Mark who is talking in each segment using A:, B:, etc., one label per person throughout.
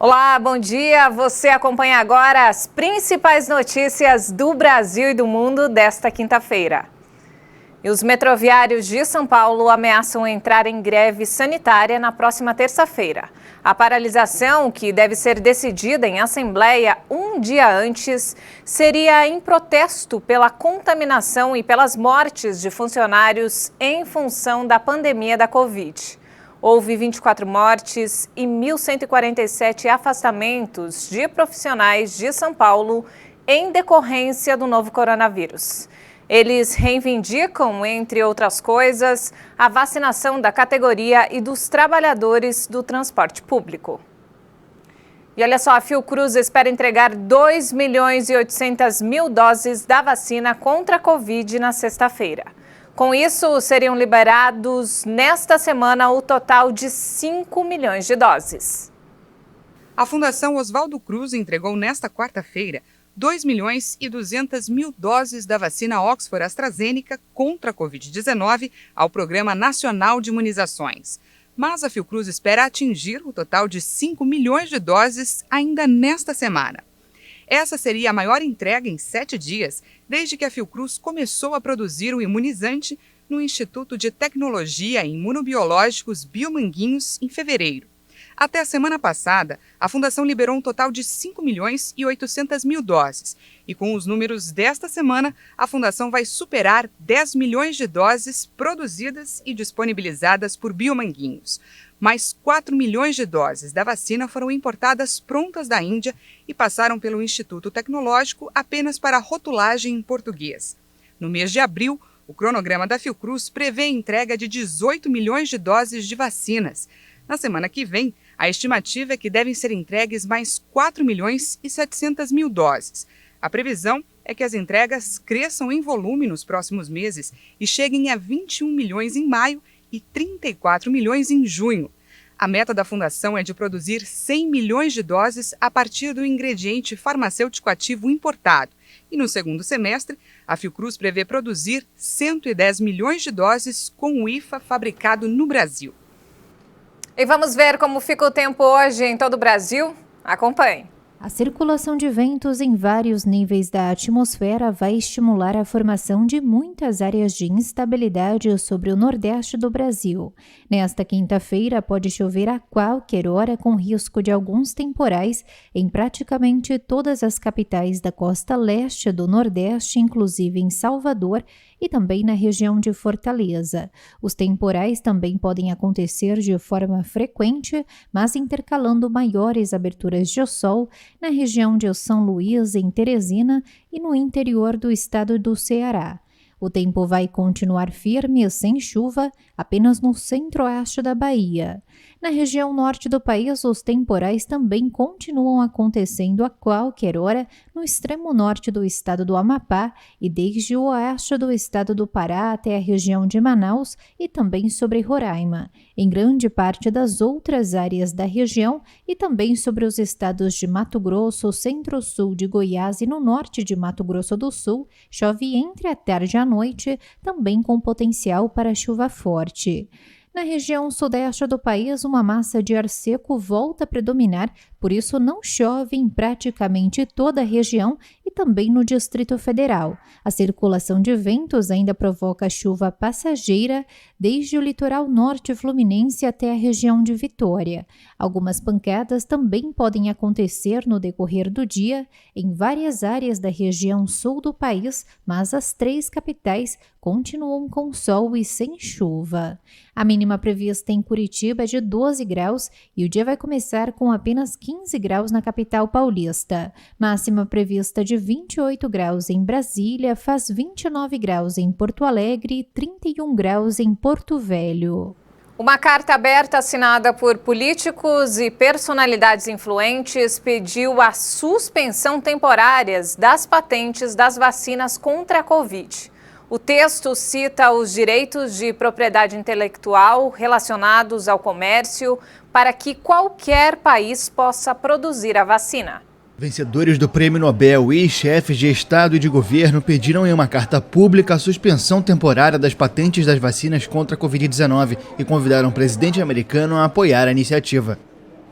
A: Olá, bom dia. Você acompanha agora as principais notícias do Brasil e do mundo desta quinta-feira. E os metroviários de São Paulo ameaçam entrar em greve sanitária na próxima terça-feira. A paralisação, que deve ser decidida em assembleia um dia antes, seria em protesto pela contaminação e pelas mortes de funcionários em função da pandemia da Covid. Houve 24 mortes e 1.147 afastamentos de profissionais de São Paulo em decorrência do novo coronavírus. Eles reivindicam, entre outras coisas, a vacinação da categoria e dos trabalhadores do transporte público. E olha só, a Fiocruz espera entregar 2.800.000 doses da vacina contra a Covid na sexta-feira. Com isso, seriam liberados nesta semana o total de 5 milhões de doses.
B: A Fundação Oswaldo Cruz entregou nesta quarta-feira 2.200.000 doses da vacina Oxford-AstraZeneca contra a Covid-19 ao Programa Nacional de Imunizações. Mas a Fiocruz espera atingir o total de 5 milhões de doses ainda nesta semana. Essa seria a maior entrega em 7 dias, desde que a Fiocruz começou a produzir o imunizante no Instituto de Tecnologia e Imunobiológicos Biomanguinhos em fevereiro. Até a semana passada, a Fundação liberou um total de 5.800.000 doses. E com os números desta semana, a Fundação vai superar 10 milhões de doses produzidas e disponibilizadas por Biomanguinhos. Mais 4 milhões de doses da vacina foram importadas prontas da Índia e passaram pelo Instituto Tecnológico apenas para rotulagem em português. No mês de abril, o cronograma da Fiocruz prevê a entrega de 18 milhões de doses de vacinas. Na semana que vem, a estimativa é que devem ser entregues mais 4.700.000 doses. A previsão é que as entregas cresçam em volume nos próximos meses e cheguem a 21 milhões em maio e 34 milhões em junho. A meta da Fundação é de produzir 100 milhões de doses a partir do ingrediente farmacêutico ativo importado. E no segundo semestre, a Fiocruz prevê produzir 110 milhões de doses com o IFA fabricado no Brasil.
A: E vamos ver como fica o tempo hoje em todo o Brasil? Acompanhe.
C: A circulação de ventos em vários níveis da atmosfera vai estimular a formação de muitas áreas de instabilidade sobre o nordeste do Brasil. Nesta quinta-feira, pode chover a qualquer hora com risco de alguns temporais em praticamente todas as capitais da costa leste do Nordeste, inclusive em Salvador e também na região de Fortaleza. Os temporais também podem acontecer de forma frequente, mas intercalando maiores aberturas de sol na região de São Luís, em Teresina e no interior do estado do Ceará. O tempo vai continuar firme e sem chuva apenas no centro-oeste da Bahia. Na região norte do país, os temporais também continuam acontecendo a qualquer hora no extremo norte do estado do Amapá e desde o oeste do estado do Pará até a região de Manaus e também sobre Roraima, em grande parte das outras áreas da região e também sobre os estados de Mato Grosso, centro-sul de Goiás e no norte de Mato Grosso do Sul, chove entre a tarde e a noite, também com potencial para chuva forte. Na região sudeste do país, uma massa de ar seco volta a predominar, por isso não chove em praticamente toda a região e também no Distrito Federal. A circulação de ventos ainda provoca chuva passageira desde o litoral norte fluminense até a região de Vitória. Algumas pancadas também podem acontecer no decorrer do dia em várias áreas da região sul do país, mas as 3 capitais continuam com sol e sem chuva. A mínima prevista em Curitiba é de 12 graus e o dia vai começar com apenas 15 graus na capital paulista. Máxima prevista de 28 graus em Brasília, faz 29 graus em Porto Alegre e 31 graus em Porto Velho.
A: Uma carta aberta assinada por políticos e personalidades influentes pediu a suspensão temporária das patentes das vacinas contra a Covid. O texto cita os direitos de propriedade intelectual relacionados ao comércio para que qualquer país possa produzir a vacina.
D: Vencedores do Prêmio Nobel e chefes de Estado e de governo pediram em uma carta pública a suspensão temporária das patentes das vacinas contra a Covid-19 e convidaram o presidente americano a apoiar a iniciativa.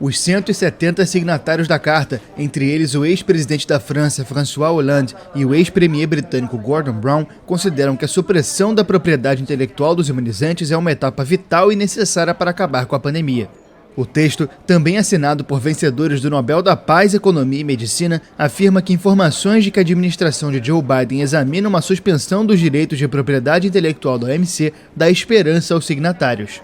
D: Os 170 signatários da carta, entre eles o ex-presidente da França, François Hollande, e o ex-premier britânico Gordon Brown, consideram que a supressão da propriedade intelectual dos imunizantes é uma etapa vital e necessária para acabar com a pandemia. O texto, também assinado por vencedores do Nobel da Paz, Economia e Medicina, afirma que informações de que a administração de Joe Biden examina uma suspensão dos direitos de propriedade intelectual da OMC dá esperança aos signatários.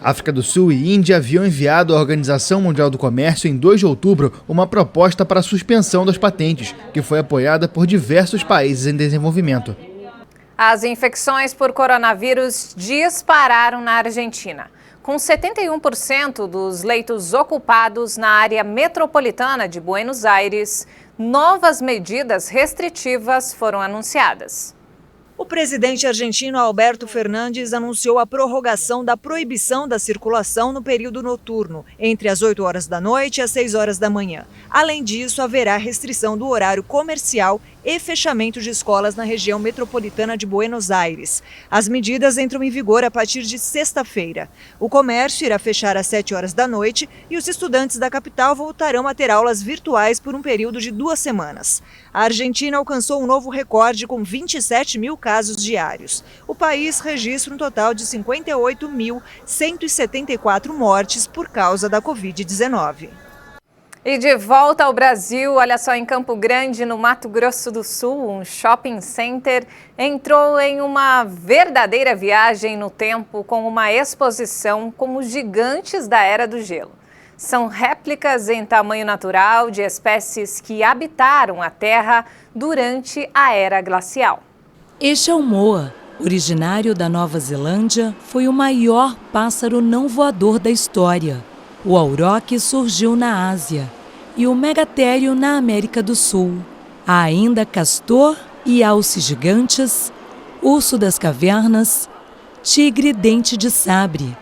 D: África do Sul e Índia haviam enviado à Organização Mundial do Comércio em 2 de outubro uma proposta para a suspensão das patentes, que foi apoiada por diversos países em desenvolvimento.
A: As infecções por coronavírus dispararam na Argentina. Com 71% dos leitos ocupados na área metropolitana de Buenos Aires, novas medidas restritivas foram anunciadas.
E: O presidente argentino Alberto Fernandes anunciou a prorrogação da proibição da circulação no período noturno, entre as 8 horas da noite e as 6 horas da manhã. Além disso, haverá restrição do horário comercial e fechamento de escolas na região metropolitana de Buenos Aires. As medidas entram em vigor a partir de sexta-feira. O comércio irá fechar às 7 horas da noite e os estudantes da capital voltarão a ter aulas virtuais por um período de 2 semanas. A Argentina alcançou um novo recorde com 27 mil casos diários. O país registra um total de 58.174 mortes por causa da Covid-19.
A: E de volta ao Brasil, olha só, em Campo Grande, no Mato Grosso do Sul, um shopping center entrou em uma verdadeira viagem no tempo com uma exposição com os gigantes da Era do Gelo. São réplicas em tamanho natural de espécies que habitaram a Terra durante a Era Glacial.
F: Este é o moa, originário da Nova Zelândia, foi o maior pássaro não voador da história. O auroque surgiu na Ásia e o megatério na América do Sul. Há ainda castor e alce gigantes, urso das cavernas, tigre dente de sabre.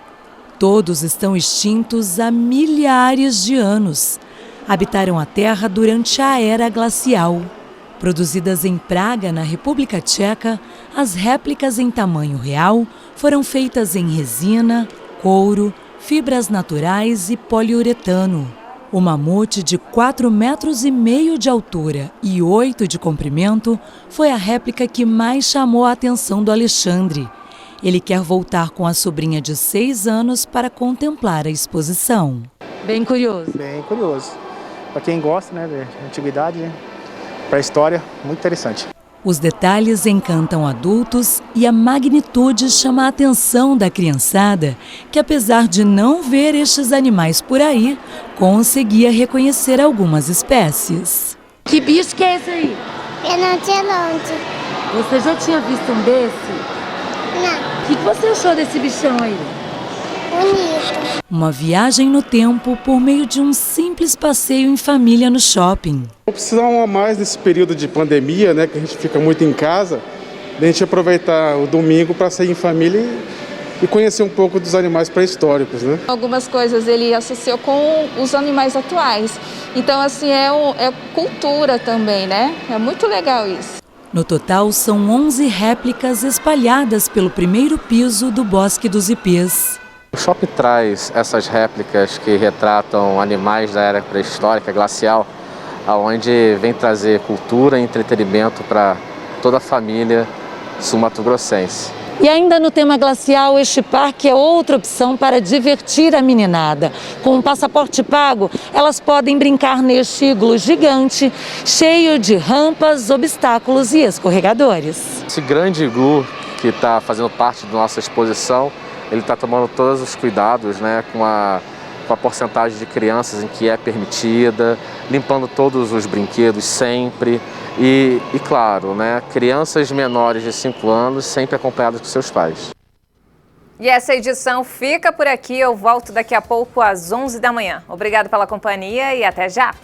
F: Todos estão extintos há milhares de anos. Habitaram a Terra durante a Era Glacial. Produzidas em Praga, na República Tcheca, as réplicas em tamanho real foram feitas em resina, couro, fibras naturais e poliuretano. O mamute de 4,5 metros de altura e 8 de comprimento foi a réplica que mais chamou a atenção do Alexandre. Ele quer voltar com a sobrinha de 6 anos para contemplar a exposição. Bem curioso.
G: Bem curioso. Para quem gosta, né, de antiguidade, para a história, muito interessante.
F: Os detalhes encantam adultos e a magnitude chama a atenção da criançada, que apesar de não ver estes animais por aí, conseguia reconhecer algumas espécies.
H: Que bicho que é esse aí?
I: Rinoceronte.
H: Você já tinha visto um desse?
I: Não.
H: O que você achou desse bichão aí?
I: Bonito.
F: Uma viagem no tempo por meio de um simples passeio em família no shopping.
J: Precisamos mais nesse período de pandemia, né, que a gente fica muito em casa, a gente aproveitar o domingo para sair em família e conhecer um pouco dos animais pré-históricos, né?
K: Algumas coisas ele associou com os animais atuais. Então, assim, é cultura também, né? É muito legal isso.
F: No total, são 11 réplicas espalhadas pelo primeiro piso do Bosque dos Ipês.
L: O shopping traz essas réplicas que retratam animais da era pré-histórica glacial, onde vem trazer cultura e entretenimento para toda a família sul-mato-grossense.
H: E ainda no tema glacial, este parque é outra opção para divertir a meninada. Com um passaporte pago, elas podem brincar neste iglu gigante, cheio de rampas, obstáculos e escorregadores.
L: Esse grande iglu que está fazendo parte da nossa exposição, ele está tomando todos os cuidados, né, com a porcentagem de crianças em que é permitida, limpando todos os brinquedos sempre e claro, né, crianças menores de 5 anos sempre acompanhadas com seus pais.
A: E essa edição fica por aqui, eu volto daqui a pouco às 11 da manhã. Obrigado pela companhia e até já!